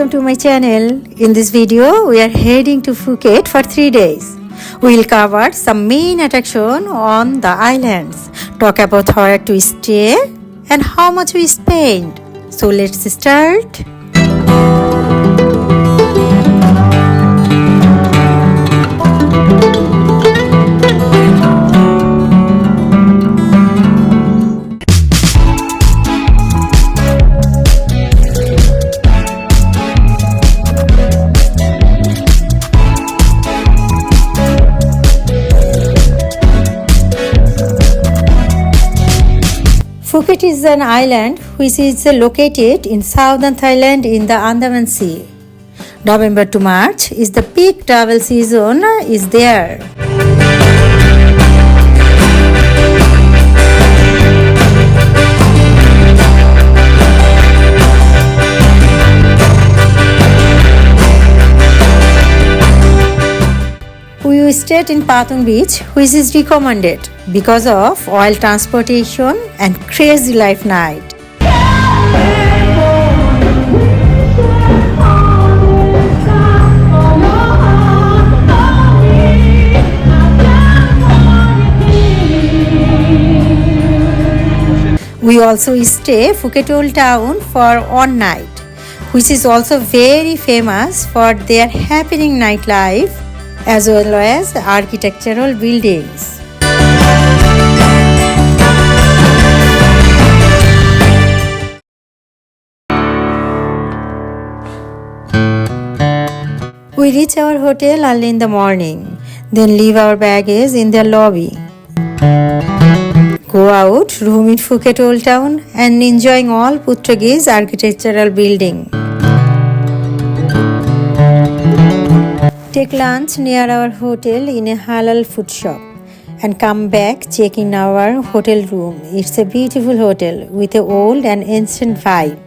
welcome to my channel. In this video, we are heading to Phuket for 3 days. We will cover some main attraction on the islands, talk about where to stay and how much we spend. So let's start. Phuket is an island which is located in southern Thailand in the Andaman Sea. November to March is the peak travel season is there. We stayed in Pathum Beach, which is recommended because of oil transportation and crazy life night. We also stay Phuket Old Town for one night, which is also very famous for their happening nightlife as well as architectural buildings. We reach our hotel early in the morning, then leave our baggage in the lobby. Go out, room in Phuket Old Town and enjoying all Portuguese architectural building. Take lunch near our hotel in a halal food shop and come back check in our hotel room. It's a beautiful hotel with a old and ancient vibe.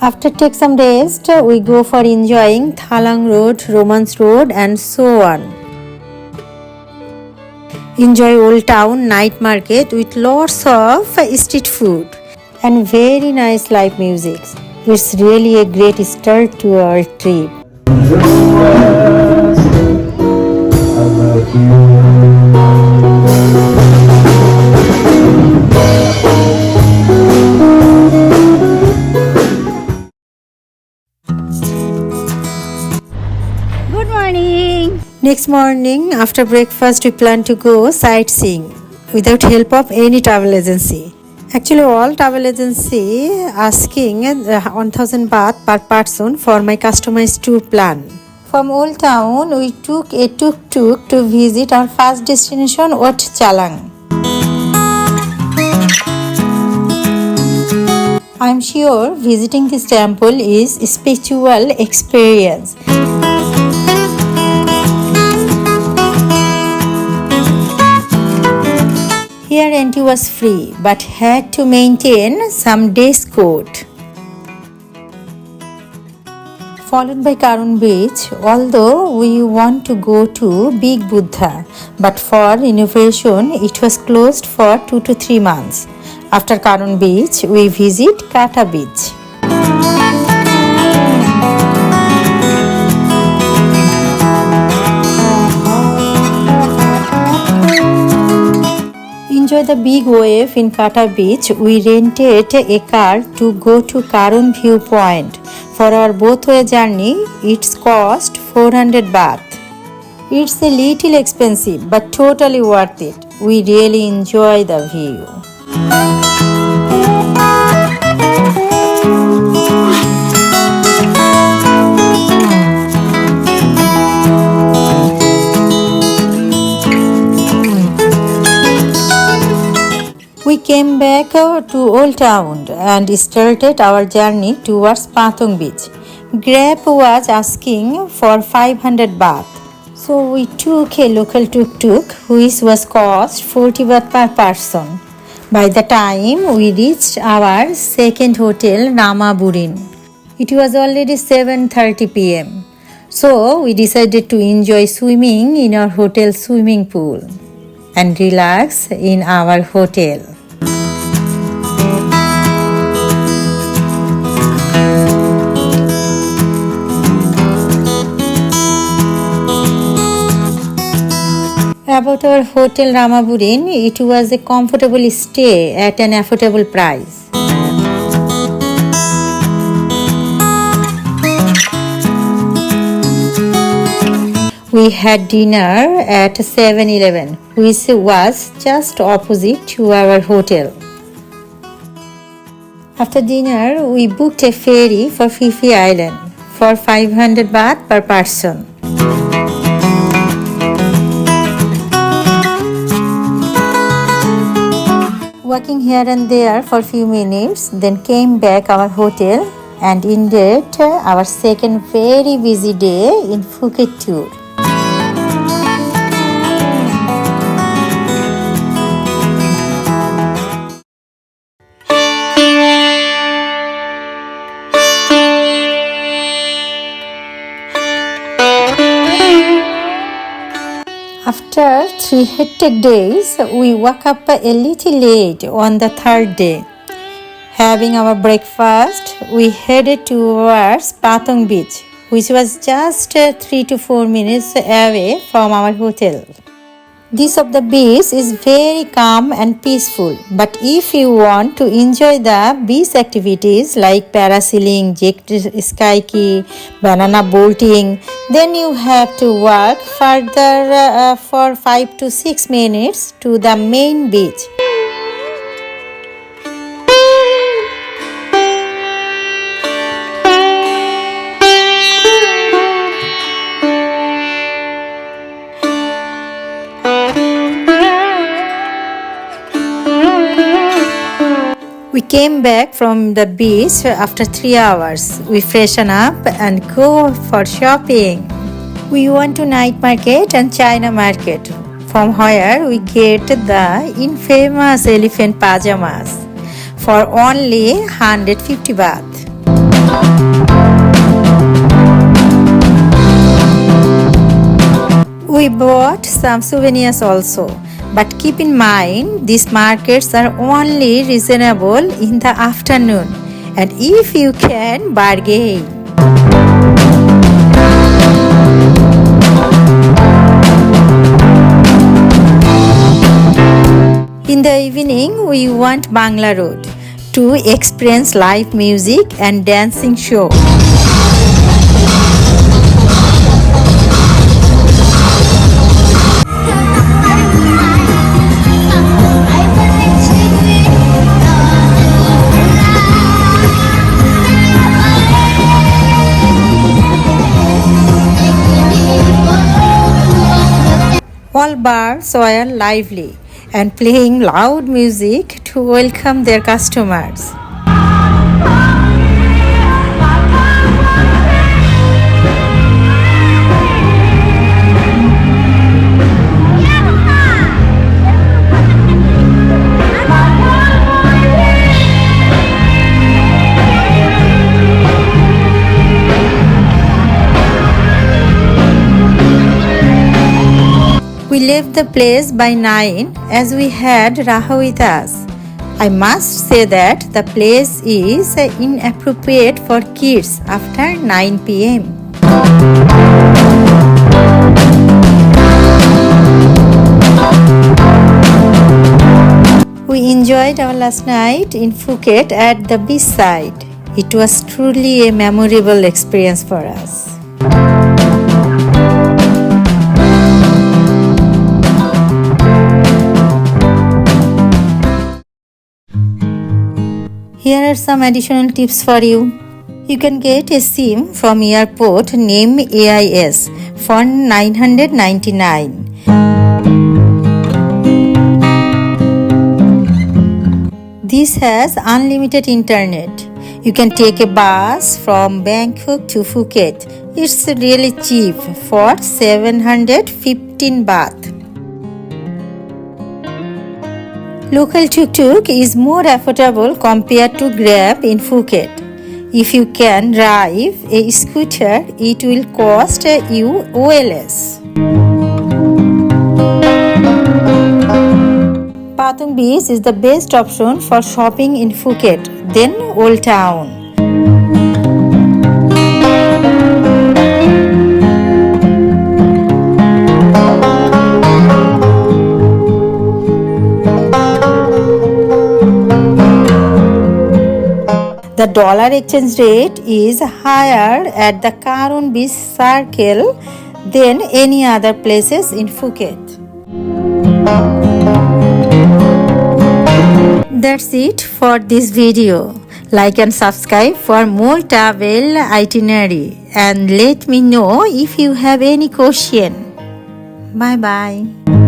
After take some rest, we go for enjoying Thalang Road, Romance Road and so on. Enjoy Old Town night market with lots of street food and very nice live music. It's really a great start to our trip. Good morning. Next morning, after breakfast, we plan to go sightseeing without help of any travel agency. Actually, all travel agency asking 1000 baht per person for my customized tour plan. From Old Town, we took a tuk-tuk to visit our first destination, Wat Chalang. I'm sure visiting this temple is a spiritual experience. Here entry was free but had to maintain some dress code. Followed by Karun Beach, although we want to go to Big Buddha, but for renovation it was closed for 2 to 3 months. After Karun Beach, we visit Kata Beach. Enjoy the big wave in Kata Beach. We rented a car to go to Karun viewpoint. For our both-way journey, it's cost 400 baht. It's a little expensive but totally worth it. We really enjoy the view. We came back to Old Town and started our journey towards Pathum Beach. Grab was asking for 500 baht. So we took a local tuk-tuk which was cost 40 baht per person. By the time we reached our second hotel, Ramaburin, it was already 7:30 p.m. So we decided to enjoy swimming in our hotel swimming pool. and relax in our hotel. About our hotel Ramaburin, it was a comfortable stay at an affordable price. We had dinner at 7-Eleven, which was just opposite to our hotel. After dinner, we booked a ferry for Phi Island for 500 baht per person. Walking here and there for a few minutes, then came back our hotel and ended our second very busy day in Phuket tour. After 3 hectic days, we woke up a little late on the third day. Having our breakfast, we headed towards Patong Beach, which was just 3 to 4 minutes away from our hotel. This of the beach is very calm and peaceful, but if you want to enjoy the beach activities like parasailing, jet skiing, banana boating, then you have to walk further for 5 to 6 minutes to the main beach. We came back from the beach after 3 hours. We freshen up and go for shopping. We went to night market and China market, from where we get the infamous elephant pajamas for only 150 baht. We bought some souvenirs also. But keep in mind, these markets are only reasonable in the afternoon and if you can bargain. In the evening, we went Bangla Road to experience live music and dancing show. All bars were lively and playing loud music to welcome their customers. We left the place by 9 as we had Raha with us. I must say that the place is inappropriate for kids after 9 p.m. We enjoyed our last night in Phuket at the beachside. It was truly a memorable experience for us. Here are some additional tips for you. You can get a SIM from airport named AIS for 999. This has unlimited internet. You can take a bus from Bangkok to Phuket. It's really cheap for 715 baht. Local tuk-tuk is more affordable compared to Grab in Phuket. If you can drive a scooter, it will cost you way less. Patung Beach is the best option for shopping in Phuket, then Old Town. The dollar exchange rate is higher at the Karun Beach Circle than any other places in Phuket. That's it for this video. Like and subscribe for more travel itinerary and let me know if you have any question. Bye bye.